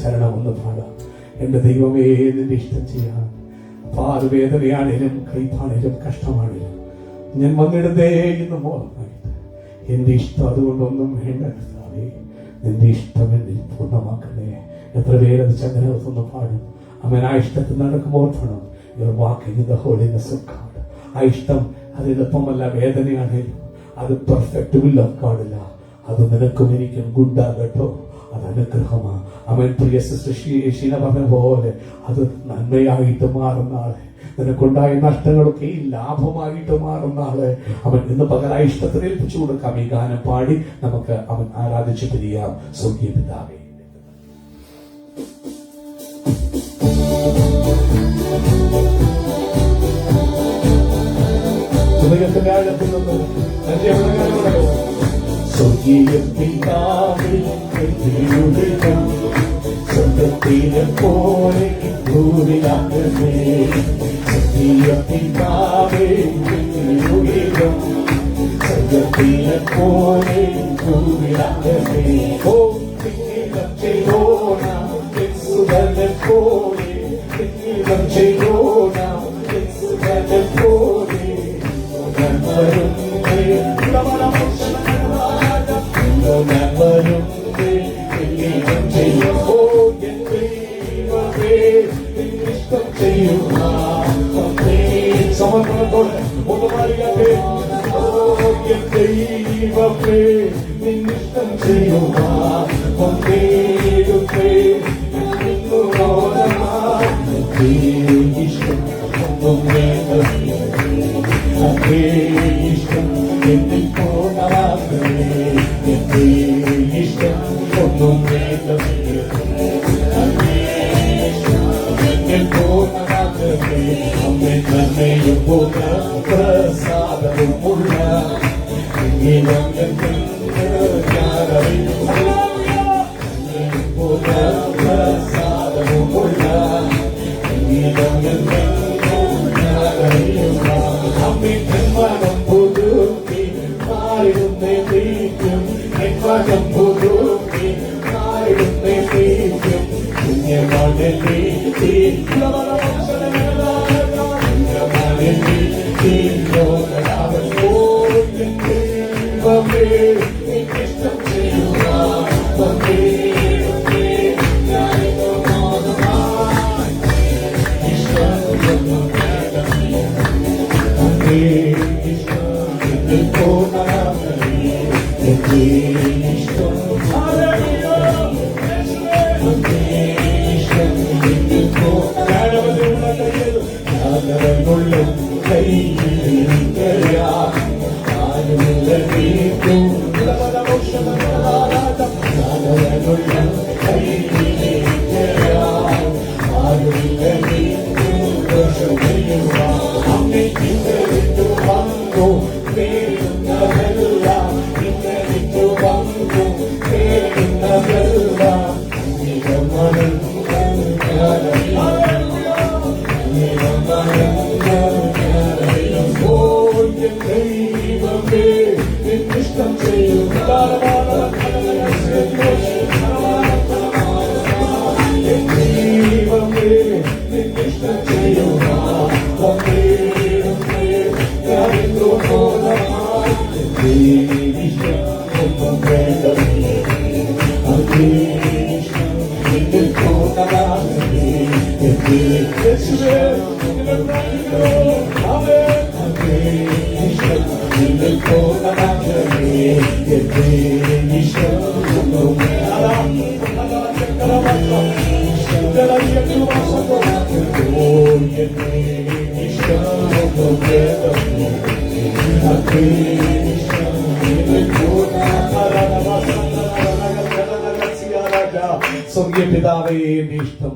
ചരണം ഒന്ന് പാടാം. എന്റെ ദൈവമേ, നിന്റെ ഇഷ്ടം ചെയ്യാൻ പാറുവേദനയാണേലും കൈപ്പാണേലും കഷ്ടമാണേലും ഞാൻ വന്നിടുന്നേ എന്ന് മോഹമായിട്ട് എന്റെ ഇഷ്ടം അതുകൊണ്ടൊന്നും വേണ്ട കർത്താവേ, നിന്റെ ഇഷ്ടം എന്നിൽ പൂർണ്ണമാക്കണേ. എത്ര പേരത് ചങ്ങനകത്തൊന്ന് പാടും. അവൻ ആ ഇഷ്ടത്തിൽ നടക്കുമ്പോൾ ഓർക്കണം, your walking in the holiness of God. ആ ഇഷ്ടം അത് എളുപ്പമല്ല, വേദനയാണേലും അത് പെർഫെക്റ്റ് വിൽ ഓഫ് ഗോഡ് അല്ല. അത് നിനക്കും എനിക്കും ഗുഡാകട്ടോ, അത് അനുഗ്രഹമാണ്. അവൻ പ്രിയ ശീല പറഞ്ഞ പോലെ അത് നന്മയായിട്ട് മാറുന്ന ആളെ, നിനക്കുണ്ടായ നഷ്ടങ്ങളൊക്കെ ലാഭമായിട്ട് മാറുന്ന ആളെ അവൻ ഇന്ന് പകരം ഇഷ്ടത്തിന് ഏൽപ്പിച്ചു കൊടുക്കാം. ഈ ഗാനം പാടി നമുക്ക് അവൻ ആരാധിച്ചു പിരിയാം. സ്വർഗീയ പിതാവേ, ഹൃദയത്തിന്റെ ആഴത്തിൽ നിന്ന് സ്വർഗീയ പിതാവേ, സ്വർഗത്തിലെ പോലെ ഭൂമിയാകണേ. സ്വർഗീയ പിതാവേ, സ്വർഗത്തിലെ പോലെ ഭൂമിയാകണേ. ഓ ചെയ്തോണ സുഖനെ പോലെ, ചെയ്തോണ സുഖനെ പോലെ സമർപ്പണത്തോടെ ഒന്ന് പാടിയാട്ടെ. ദൈവമേ, നിന്നിഷ്ടം ചെയ്യുക ഇഷ്ടം ഒന്നും വേണ്ട, ഇഷ്ടം എന്നിൽ പൂർണ്ണമാക്കണേ. ഇഷ്ടം ഒന്നും വേണ്ട, പൂർണ്ണമാക്കണേ. അമ്മേ നന്മയും പ്രസാദവുമുള്ള പ്രസാദവുമുള്ള അമ്മേ മനം പുതുക്കി മാറിടുന്നേ തീക്കും, മനം പുതുക്കി മാറിടുന്നേ തീക്കും. കുഞ്ഞമാടലി ഇഷ്ടം ചെയ്യുക സ്വർഗീയ പിതാവേ, ഇഷ്ടം